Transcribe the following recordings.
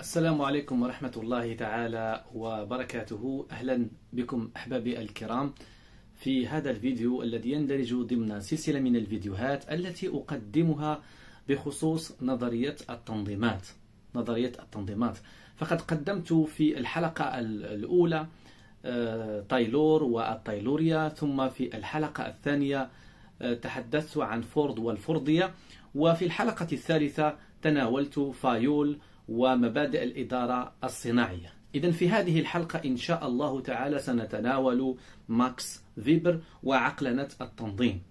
السلام عليكم ورحمة الله تعالى وبركاته. أهلا بكم أحبابي الكرام في هذا الفيديو الذي يندرج ضمن سلسلة من الفيديوهات التي أقدمها بخصوص نظرية التنظيمات. فقد قدمت في الحلقة الأولى تايلور والتايلوريا، ثم في الحلقة الثانية تحدثت عن فورد والفردية، وفي الحلقة الثالثة تناولت فايول ومبادئ الإدارة الصناعية. إذن في هذه الحلقة إن شاء الله تعالى سنتناول ماكس فيبر وعقلنة التنظيم.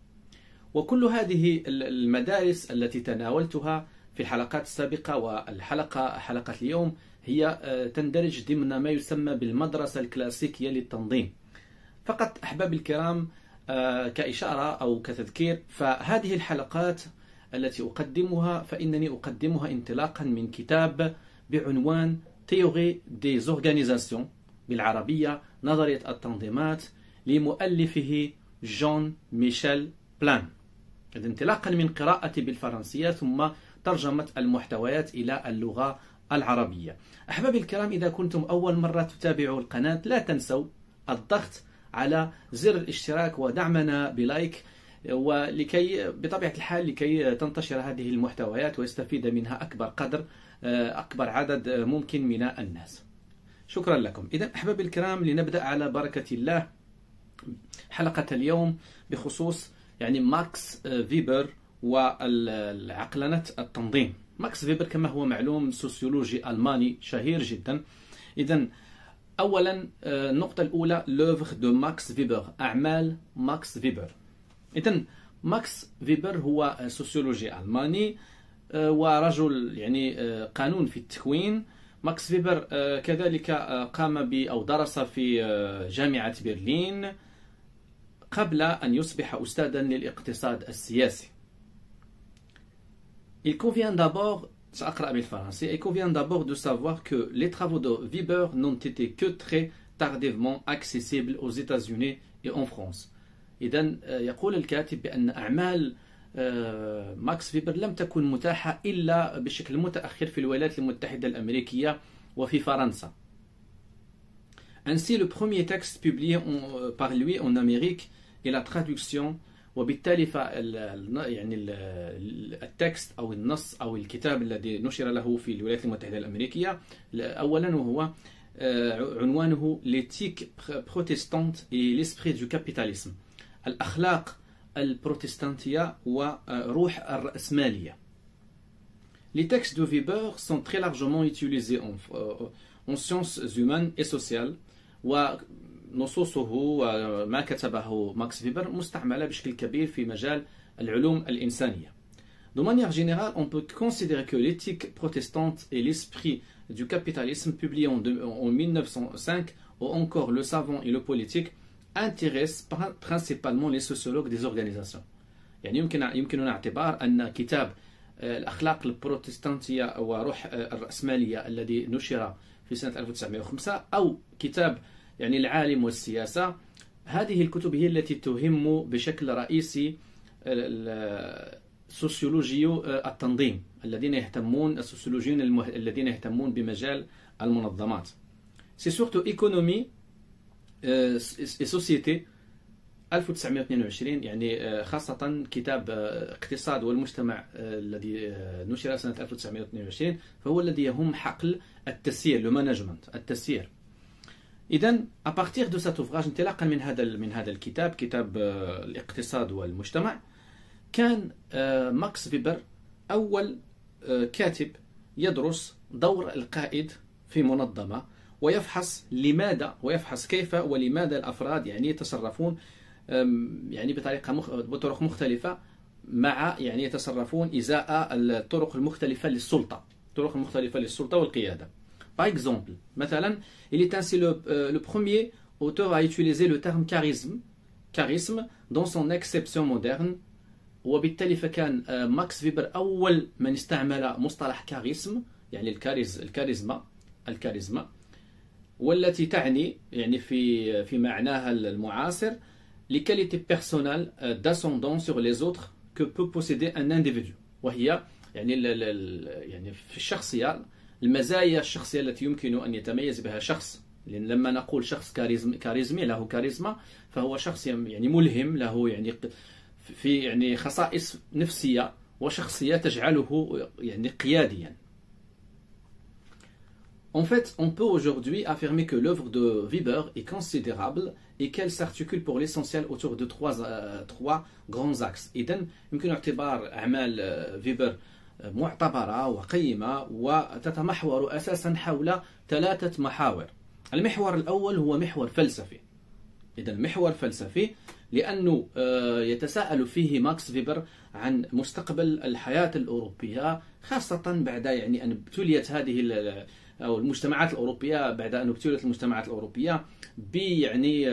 وكل هذه المدارس التي تناولتها في الحلقات السابقة حلقة اليوم هي تندرج ضمن ما يسمى بالمدرسة الكلاسيكية للتنظيم. فقط أحبابي الكرام كإشارة أو كتذكير، فهذه الحلقات التي أقدمها فإنني أقدمها انطلاقا من كتاب بعنوان Théorie des Organisations بالعربية نظرية التنظيمات لمؤلفه جون ميشيل بلان. انطلاقا من قراءتي بالفرنسية ثم ترجمة المحتويات إلى اللغة العربية. أحبابي الكرام، إذا كنتم أول مرة تتابعوا القناة لا تنسوا الضغط على زر الاشتراك ودعمنا بلايك، ولكي بطبيعة الحال لكي تنتشر هذه المحتويات ويستفيد منها أكبر عدد ممكن من الناس. شكرا لكم. إذن أحبابي الكرام، لنبدأ على بركة الله حلقة اليوم بخصوص ماكس فيبر والعقلنة التنظيم. ماكس فيبر كما هو معلوم سوسيولوجي ألماني شهير جدا. إذن أولا النقطة الأولى لوفغ دو ماكس فيبر، أعمال ماكس فيبر. إذن ماكس فيبر هو سوسيولوجي ألماني ورجل قانون في التكوين. ماكس فيبر كذلك قام أو درس في جامعة برلين قبل أن يصبح أستاذا للاقتصاد السياسي. Il convient d'abord de savoir que les travaux de Weber n'ont été que très tardivement accessibles aux États-Unis et en France. إذن يقول الكاتب بأن أعمال ماكس فيبر لم تكن متاحة إلا بشكل متأخر في الولايات المتحدة الأمريكية وفي فرنسا. Ainsi, le premier texte publié par lui en Amérique est la traduction. وبالتالي التكست أو النص أو الكتاب الذي نشر له في الولايات المتحدة الأمريكية أولا وهو عنوانه l'éthique protestante et l'esprit du capitalisme، الأخلاق البروتستانتية وروح الرأسمالية. Les textes de Weber sont très largement utilisés en sciences humaines et sociales، ونصوصه وما كتبه ماكس فيبر مستعملة بشكل كبير في مجال العلوم الإنسانية. De manière générale, on peut considérer que l'éthique protestante et l'esprit du capitalisme, publié en 1905, ou encore le savant et le politique, intéresse principalement les sociologues des organisations. يمكننا اعتبار أن كتاب الأخلاق البروتستانتية وروح الرأسمالية الذي نشر في سنة 1905 أو كتاب العالم والسياسة، هذه الكتب هي التي تهم بشكل رئيسي سوسيولوجيو التنظيم السوسيولوجيين الذين يهتمون بمجال المنظمات. C'est surtout économie et société 1922، خاصة كتاب اقتصاد والمجتمع الذي نشر سنة 1922 فهو الذي يهم حقل التسيير، لو مانجمنت، التسيير. إذن à partir de cet ouvrage، انطلاقا من هذا الكتاب، كتاب الاقتصاد والمجتمع، كان ماكس فيبر أول كاتب يدرس دور القائد في منظمة ويفحص كيف ولماذا الأفراد يتصرفون بطرق مختلفة يتصرفون إزاء الطرق المختلفة للسلطة، والقيادة. Par exemple, مثلا, il est ainsi le premier auteur à utiliser le terme charisme dans son acception moderne. وبالتالي فكان ماكس فيبر أول من استعمل مصطلح كاريزم، الكاريزما، والتي تعني في معناها المعاصر les qualités personnelles d'ascendant sur les autres que peut posséder un individu. وهي في الشخصية المزايا الشخصية التي يمكن أن يتميز بها شخص. لأن لما نقول شخص كاريزمي له كاريزما، فهو شخص يعني ملهم، له يعني في يعني خصائص نفسية وشخصية تجعله يعني قياديا. En fait, on peut aujourd'hui affirmer que l'œuvre de Weber est considérable et qu'elle s'articule pour l'essentiel autour de trois grands axes. إذن يمكن اعتبار أعمال فيبر معتبرة وقيمة وتتمحور أساسا حول 3 محاور. المحور الأول هو محور فلسفي. إذن محور فلسفي لأنه يتساءل فيه ماكس فيبر عن مستقبل الحياة الأوروبية، خاصة بعد يعني أن ابتليت هذه أو المجتمعات الأوروبية، بعد أن ابتليت المجتمعات الأوروبية يعني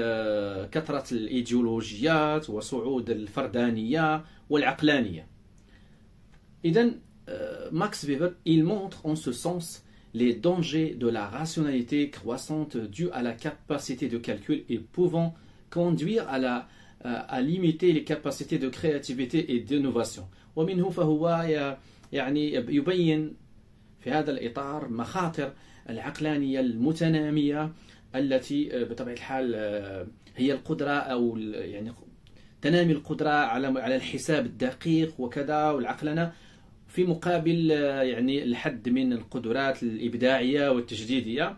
كثرة الإيديولوجيات وصعود الفردانية والعقلانية. إذن Max Weber, il montre en ce sens les dangers de la rationalité croissante due à la capacité de calcul et pouvant conduire à limiter les capacités de créativité et d'innovation. ومنه فهو يعني يبين في هذا الإطار مخاطر العقلانية المتنامية التي بطبيعة الحال هي القدرة أو يعني تنامي القدرة على الحساب الدقيق وكذا والعقلنة، في مقابل يعني الحد من القدرات الإبداعية والتجديدية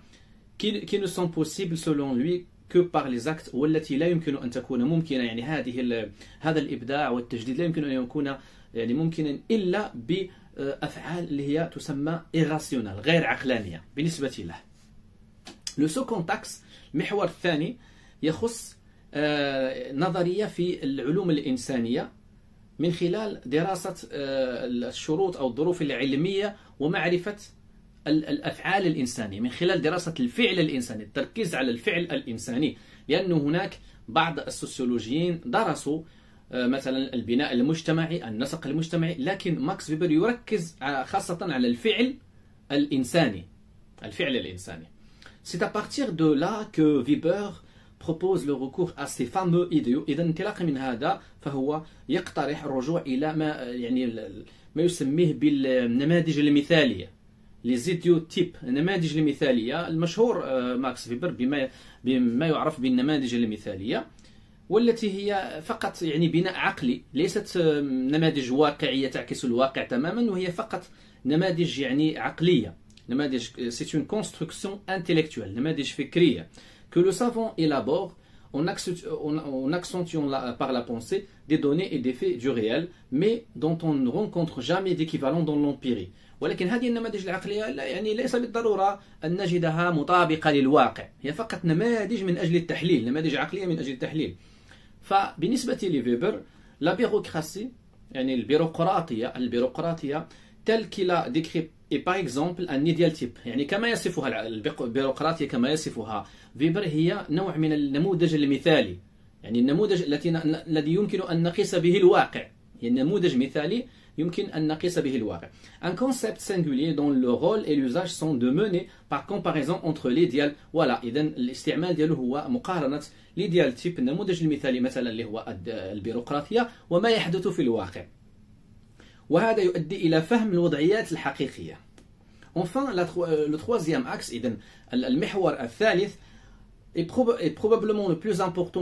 qui ne sont possibles selon lui que par les actes، والتي لا يمكن أن تكون ممكنة، يعني هذا الإبداع والتجديد لا يمكن أن يكون يعني ممكنا إلا بأفعال اللي هي تسمى irrationnelle غير عقلانية بالنسبة له. لو سكوند اكس، المحور الثاني، يخص نظرية في العلوم الإنسانية من خلال دراسة الشروط أو الظروف العلمية ومعرفة الأفعال الإنسانية، من خلال دراسة الفعل الإنساني، التركيز على الفعل الإنساني. لأن هناك بعض السوسيولوجيين درسوا مثلا البناء المجتمعي، النسق المجتمعي، لكن ماكس فيبر يركز خاصة على الفعل الإنساني. الفعل الإنساني. C'est à partir de là que Weber propose le recours à ces fameux idéaux. إذا انطلاقا من هذا فهو يقترح الرجوع إلى ما يسميه بالنماذج المثالية، les idéotypes، النماذج المثالية. المشهور ماكس فيبر بما يعرف بالنماذج المثالية، والتي هي فقط يعني بناء عقلي، ليست نماذج واقعية تعكس الواقع تماما، وهي فقط نماذج يعني عقلية، نماذج c'est une construction intellectuelle، نماذج فكرية que le savant élabore en accentuant par la pensée des données et des faits du réel, mais dont on ne rencontre jamais d'équivalent dans l'empirie. ولكن هذه النماذج العقلية يعني ليس بالضرورة أن نجدها مطابقة للواقع، هي فقط نماذج من أجل التحليل، نماذج عقلية من أجل التحليل. فبالنسبة لفيبر لا بيروقراسي، يعني البيروقراطية telle qu'il a décrit et par exemple un idéal type، يعني كما يصفها البيروقراطية، كما يصفها فيبر، هي نوع من النموذج المثالي، يعني النموذج الذي يمكن أن نقيس به الواقع، هي نموذج مثالي يمكن أن نقيس به الواقع. Un concept singulier dont le rôle et l'usage sont de mener par comparaison entre l'idéal. voilà، إذا الاستعمال ديالو هو مقارنة l'idéal type، النموذج المثالي مثلا اللي هو البيروقراطية، وما يحدث في الواقع، وهذا يؤدي إلى فهم الوضعيات الحقيقية. Enfin, le troisième axe، إذن المحور الثالث est probablement le plus important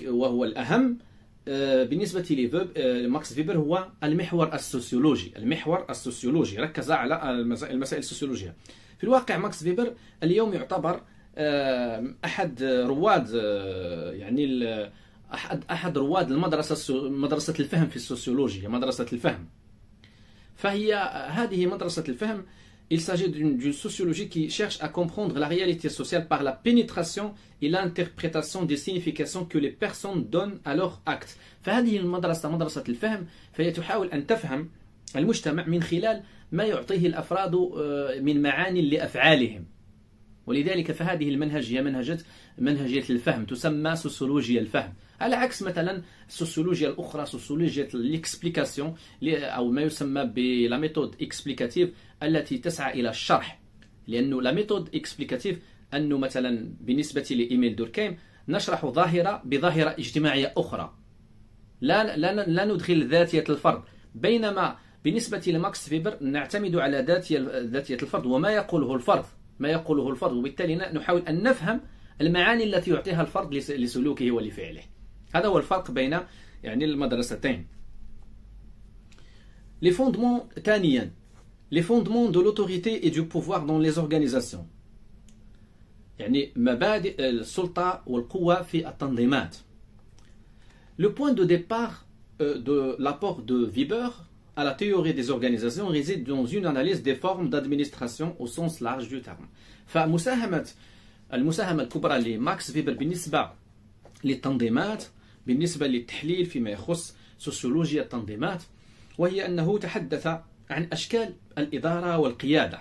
وهو الأهم بالنسبة لماكس فيبر، هو المحور السوسيولوجي. المحور السوسيولوجي ركز على المسائل السوسيولوجية. في الواقع ماكس فيبر اليوم يعتبر أحد رواد يعني أحد رواد مدرسة الفهم في السوسيولوجيا، مدرسة الفهم. فهي هذه مدرسة الفهم. Il s'agit d'une sociologie qui cherche à comprendre la réalité sociale par la pénétration et l'interprétation des significations que les personnes donnent à leurs actes. فهذه المدرسة، مدرسة الفهم، فهي تحاول أن تفهم المجتمع من خلال ما يعطيه الأفراد من معاني لأفعالهم. ولذلك فهذه المنهجية منهجية الفهم، تسمى سوسيولوجيا الفهم، على عكس مثلا السوسيولوجيا الأخرى، سوسيولوجيا الإكسبليكاسيون، أو ما يسمى بلا ميثود إكسبليكاتيف، التي تسعى إلى الشرح. لأنه لا ميثود إكسبليكاتيف أنه مثلا بالنسبة لإيميل دوركهيم نشرح ظاهرة بظاهرة اجتماعية أخرى، لا ندخل ذاتية الفرد، بينما بالنسبة لماكس فيبر نعتمد على ذاتية الفرد وما يقوله الفرد، وبالتالي نحاول أن نفهم المعاني التي يعطيها الفرد لسلوكه ولفعله. هذا هو الفرق بين يعني المدرستين. Les fondements ثانيا les fondements de l'autorité et du pouvoir dans les organisations، يعني مبادئ السلطة والقوة في التنظيمات. Le point de départ de l'apport de Weber à la théorie des organisations réside dans une analyse des formes d'administration au sens large du terme. المساهمة الكبرى لماكس فيبر بالنسبة للتنظيمات، بالنسبة للتحليل فيما يخص سوسيولوجيا التنظيمات، وهي أنه تحدث عن أشكال الإدارة والقيادة.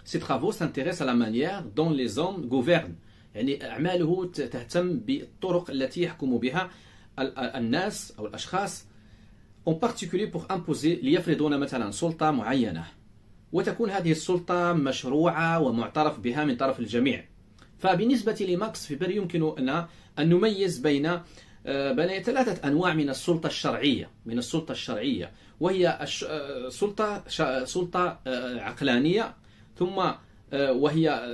Ses travaux s'intéressent à la manière dont les hommes gouvernent، يعني أعماله تهتم بالطرق التي يحكم بها الناس أو الأشخاص، en particulier pour imposer ليفرضون مثلا سلطة معينة، وتكون هذه السلطة مشروعة ومعترف بها من طرف الجميع. فبالنسبة لماكس فيبر يمكن أن نميز بين ثلاثة أنواع من السلطة الشرعية، وهي سلطة عقلانية، ثم وهي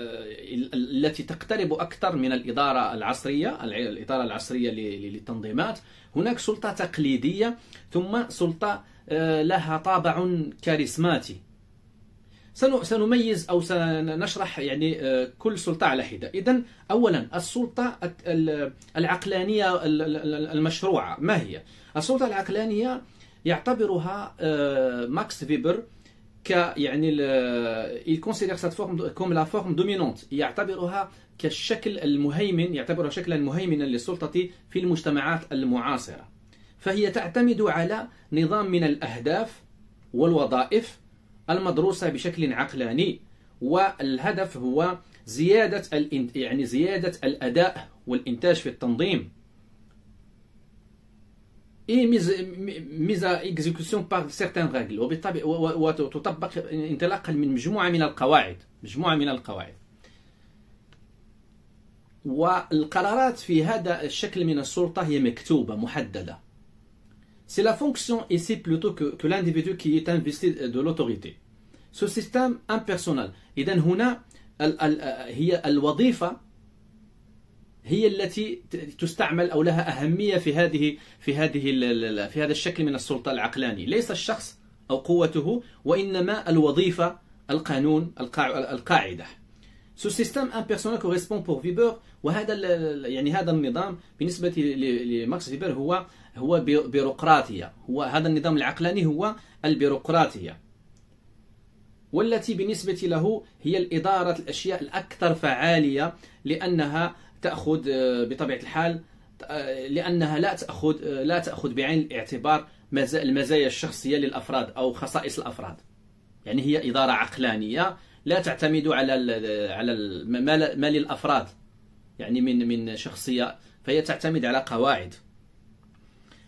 التي تقترب أكثر من الإدارة العصرية للتنظيمات. هناك سلطة تقليدية، ثم سلطة لها طابع كاريزماتي. سنميز أو سنشرح يعني كل سلطة على حدة. إذن أولا السلطة العقلانية المشروعة. ما هي؟ السلطة العقلانية يعتبرها ماكس فيبر يعني il considère cette forme comme la forme dominante، يعتبرها كالشكل المهيمن، يعتبرها شكلا مهيمنا للسلطة في المجتمعات المعاصرة. فهي تعتمد على نظام من الأهداف والوظائف المدروسة بشكل عقلاني، والهدف هو زيادة الأداء والإنتاج في التنظيم. mise à exécution par certaines règles، وتطبق انطلاقا من مجموعة من القواعد. والقرارات في هذا الشكل من السلطة هي مكتوبة محددة. C'est la fonction ici plutôt que l'individu qui est investi de l'autorité. Ce système impersonnel. إذن هنا هي الوظيفة هي التي تستعمل أو لها أهمية في هذا الشكل من السلطة العقلاني، ليس الشخص أو قوته، وإنما الوظيفة، القانون، القاعدة. Ce système impersonnel correspond pour Weber، وهذا يعني هذا النظام بالنسبة لماكس فيبر هو بيروقراطية. هذا النظام العقلاني هو البيروقراطية، والتي بالنسبة له هي الإدارة الأشياء الأكثر فعالية، لأنها تأخذ بطبيعة الحال لأنها لا تأخذ بعين الاعتبار المزايا الشخصية للأفراد أو خصائص الأفراد. يعني هي إدارة عقلانية لا تعتمد على ما للأفراد يعني من شخصية، فهي تعتمد على قواعد.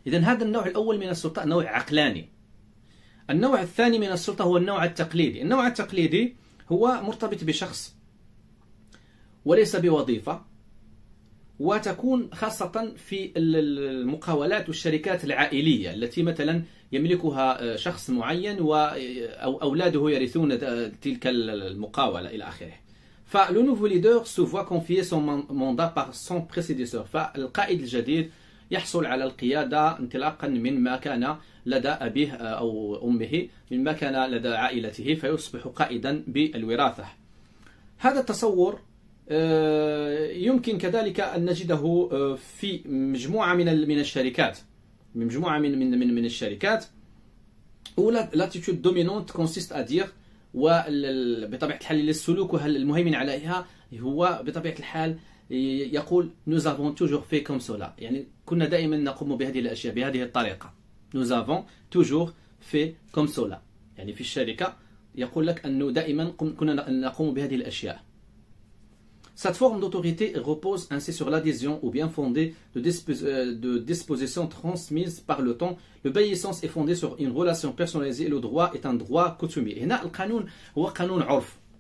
إذن هذا النوع الأول من السلطة نوع عقلاني. النوع الثاني من السلطة هو النوع التقليدي. النوع التقليدي هو مرتبط بشخص وليس بوظيفة، وتكون خاصة في المقاولات والشركات العائلية التي مثلا يملكها شخص معين أو أولاده يرثون تلك المقاولة إلى آخره. فلو نوفو ليدر se voit confier son mandat par son prédécesseur. فالقائد الجديد يحصل على القيادة انطلاقا مما كان لدى أبيه أو أمه، مما كان لدى عائلته، فيصبح قائدا بالوراثة. هذا التصور يمكن كذلك أن نجده في مجموعة من الشركات، où l'attitude dominante consiste à dire، وبطبيعة الحال السلوك المهيمن عليها هو بطبيعة الحال يقول nous avons toujours fait comme cela، يعني كنا دائما نقوم بهذه الأشياء بهذه الطريقة. nous avons toujours fait comme cela، يعني في الشركة يقول لك أنه دائما كنا نقوم بهذه الأشياء. Cette forme d'autorité repose ainsi sur l'adhésion ou bien fondée de dispositions transmises par le temps. L'obéissance est fondée sur une relation personnalisée et le droit est un droit coutumier. هنا القانون هو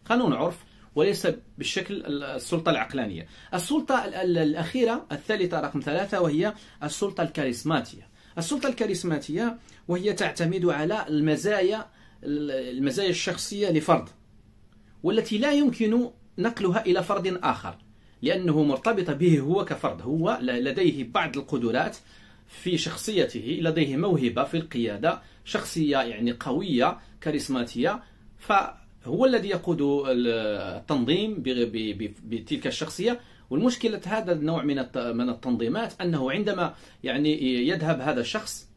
قانون عرف وليس بالشكل السلطة العقلانية. السلطة الأخيرة الثالثة رقم 3 وهي السلطة الكاريزماتية. السلطة الكاريزماتية وهي تعتمد على المزايا الشخصية لفرد، والتي لا يمكن نقلها إلى فرد آخر، لأنه مرتبط به هو كفرد. هو لديه بعض القدرات في شخصيته، لديه موهبة في القيادة، شخصية يعني قوية كاريزماتية، فهو الذي يقود التنظيم بتلك الشخصية. والمشكلة هذا النوع من التنظيمات أنه عندما يعني يذهب هذا الشخص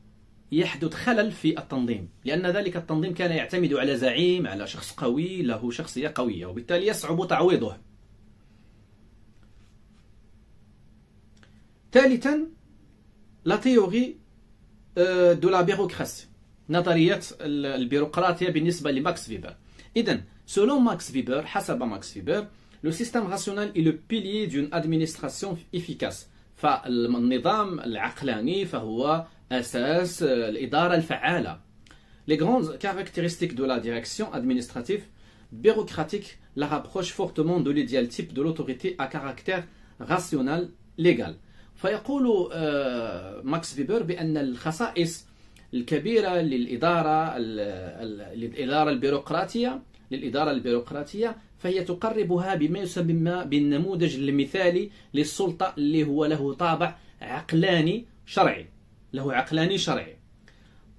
يحدث خلل في التنظيم، لأن ذلك التنظيم كان يعتمد على زعيم، على شخص قوي له شخصية قوية، وبالتالي يصعب تعويضه. ثالثا لا تيوري دو لا بيروقراسي، نظرية البيروقراطية بالنسبة لماكس فيبر. إذن selon ماكس فيبر، حسب ماكس فيبر، le système rationnel est le pilier d'une administration efficace. فالنظام العقلاني فهو أساس الإدارة الفعالة. Les grandes caractéristiques de la direction administrative bureaucratique la rapprochent fortement de l'idéal type de l'autorité à caractère rationnel légal. فيقول ماكس فيبر بأن الخصائص الكبيرة للإدارة البيروقراطية فهي تقربها بما يسمى بالنموذج المثالي للسلطة، اللي هو له طابع عقلاني شرعي.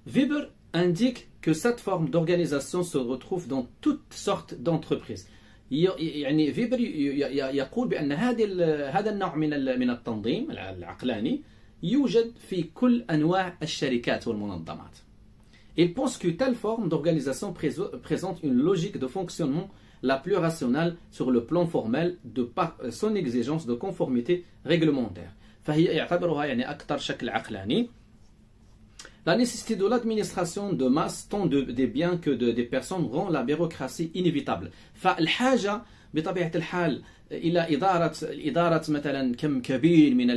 Weber indique que cette forme d'organisation se retrouve dans toutes sortes d'entreprises. يعني فيبر يقول بأن هذا النوع من التنظيم العقلاني يوجد في كل أنواع الشركات والمنظمات. Il pense que telle forme d'organisation présente une logique de fonctionnement la plus rationnelle sur le plan formel de par son exigence de conformité réglementaire. فهي يعتبرها يعني أكثر شكل عقلاني. La nécessité de l'administration de masse tant des biens que des personnes rend la bureaucratie inévitable. فالحاجة بطبيعة الحال إلى إدارة مثلا كم كبير من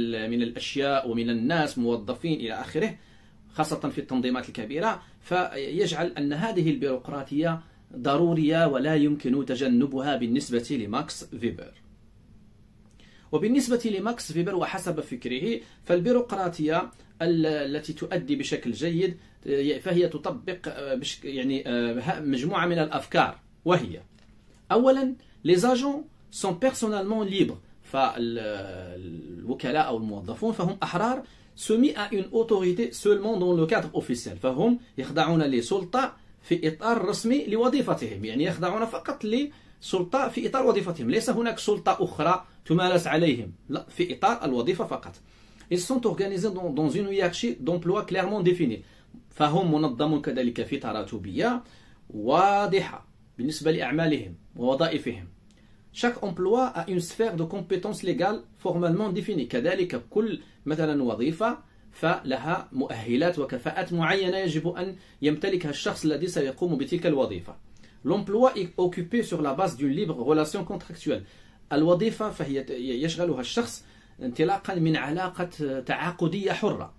الأشياء ومن الناس، موظفين إلى آخره، خاصة في التنظيمات الكبيرة، فيجعل أن هذه البيروقراطية ضرورية ولا يمكن تجنبها بالنسبة لماكس فيبر. وبالنسبة لماكس فيبر وحسب فكره، فالبيروقراطية التي تؤدي بشكل جيد فهي تطبق يعني مجموعة من الأفكار، وهي أولا les agents sont personnellement libres، فالوكلاء أو الموظفون فهم أحرار soumis à une autorité seulement dans le cadre officiel، فهم يخضعون لسلطة في إطار رسمي لوظيفتهم، يعني يخضعون فقط لسلطة في إطار وظيفتهم، ليس هناك سلطة أخرى تمارس عليهم، لا، في إطار الوظيفة فقط. Ils sont organisés dans une hiérarchie d'emploi clairement définie، فهم منظمون كذلك في تراتبية واضحة بالنسبة لأعمالهم ووظائفهم. Chaque emploi a une sphère de compétences légales formellement définie، كذلك كل مثلا وظيفة فلها مؤهلات وكفاءات معينة يجب أن يمتلكها الشخص الذي سيقوم بتلك الوظيفة. L'emploi est occupé sur la base d'une libre relation contractuelle، الوظيفة فهي يشغلها الشخص انطلاقا من علاقة تعاقدية حرة،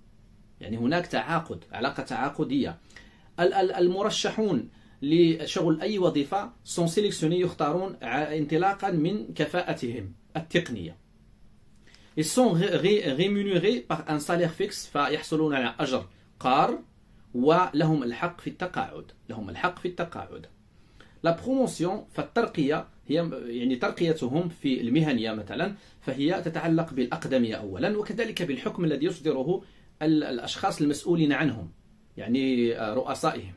يعني هناك علاقة تعاقدية. المرشحون لشغل أي وظيفة sont sélectionnés، يختارون انطلاقا من كفاءتهم التقنية. Ils sont rémunérés par un salaire fixe، فيحصلون على أجر قار، ولهم الحق في التقاعد. La promotion، فالترقية هي يعني ترقيتهم في المهنية مثلا، فهي تتعلق بالأقدمية أولا، وكذلك بالحكم الذي يصدره الأشخاص المسؤولين عنهم، يعني رؤسائهم.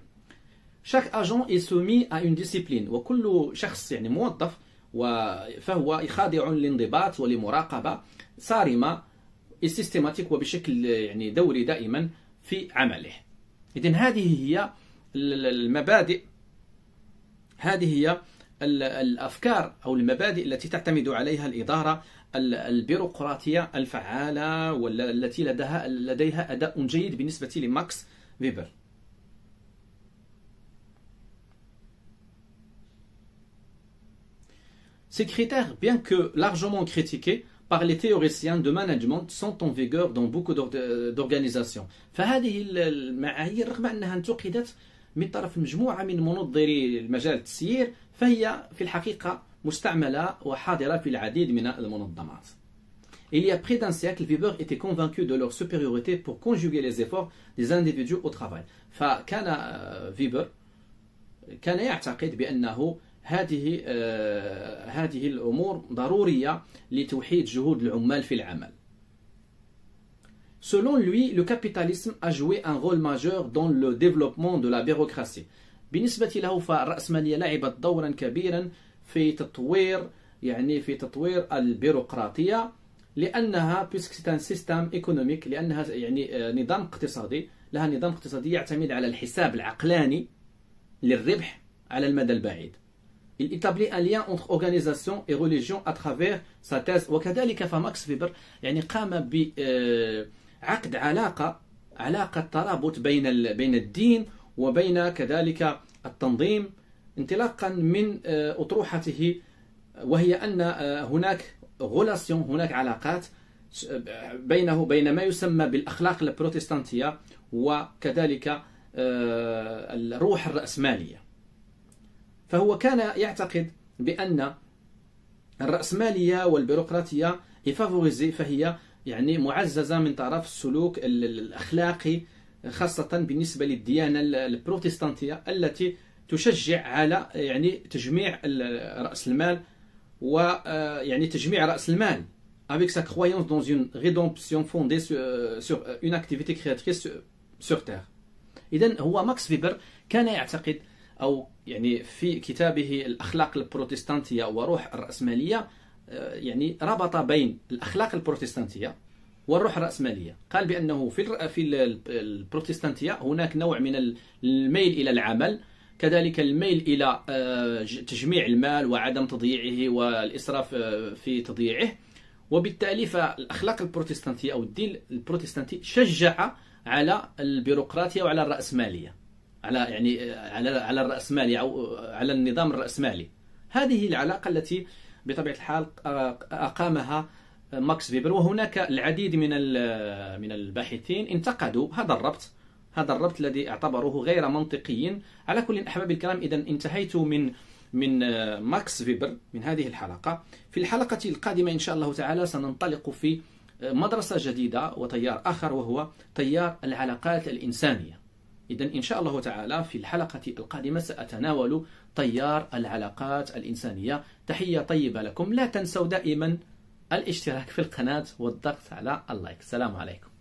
Chaque agent est soumis à une discipline، وكل شخص يعني موظف فهو خاضع للانضباط ولمراقبة صارمة سيستماتيك وبشكل يعني دوري دائما في عمله. إذن هذه هي المبادئ، هذه هي الأفكار أو المبادئ التي تعتمد عليها الإدارة البيروقراطية الفعالة والتي لديها أداء جيد بالنسبة لماكس فيبر. Ces critères, bien que largement critiqués par les théoriciens de management, sont en vigueur dans beaucoup d'organisations. فهذه المعايير رغم أنها انتقدت من طرف مجموعة من منظري المجال التسيير، فهي في الحقيقة مستعملة وحاضرة في العديد من المنظمات. Il y a près d'un siècle, Weber était convaincu de leur supériorité pour conjuguer les efforts des individus au travail. فكان فيبر كان يعتقد بأنه هذه الأمور ضرورية لتوحيد جهود العمال في العمل. Selon lui, le capitalisme a joué un rôle majeur dans le développement de la bureaucratie. بالنسبة له فالرأسمالية لعبت دورا كبيرا في تطوير البيروقراطية لأنها puisque c'est un système économique لأنها نظام اقتصادي لها نظام اقتصادي يعتمد على الحساب العقلاني للربح على المدى البعيد. Il établit un lien entre organisation et religion à travers sa thèse. وكذلك فماكس فيبر قام بعقد علاقة ترابط بين الدين وبين كذلك التنظيم انطلاقا من أطروحته، وهي أن هناك علاقات بين ما يسمى بالأخلاق البروتستانتية وكذلك الروح الرأسمالية. فهو كان يعتقد بأن الرأسمالية والبيروقراطية فهي معززة من طرف السلوك الأخلاقي، خاصة بالنسبة للديانة البروتستانتية التي تشجع على تجميع رأس المال تجميع رأس المال avec sa croyance dans une rédemption fondée sur une activité créatrice sur terre. إذن هو ماكس فيبر كان يعتقد أو في كتابه الأخلاق البروتستانتية وروح الرأسمالية ربط بين الأخلاق البروتستانتية والروح الرأسمالية. قال بأنه في البروتستانتية هناك نوع من الميل إلى العمل، كذلك الميل إلى تجميع المال وعدم تضييعه والإسراف في تضييعه، وبالتالي فالأخلاق البروتستانتية أو الدين البروتستانتي شجع على البيروقراطية وعلى الرأسمالية، على الرأسمالية أو على النظام الرأسمالي. هذه العلاقة التي بطبيعة الحال أقامها ماكس فيبر. وهناك العديد من الباحثين انتقدوا هذا الربط الذي اعتبروه غير منطقي. على كل أحبابي الكرام، إذا انتهيت من ماكس فيبر من هذه الحلقة. في الحلقة القادمة إن شاء الله تعالى سننطلق في مدرسة جديدة وتيار آخر، وهو تيار العلاقات الإنسانية. إذن إن شاء الله تعالى في الحلقة القادمة سأتناول تيار العلاقات الإنسانية. تحية طيبة لكم. لا تنسوا دائما الاشتراك في القناة والضغط على اللايك. السلام عليكم.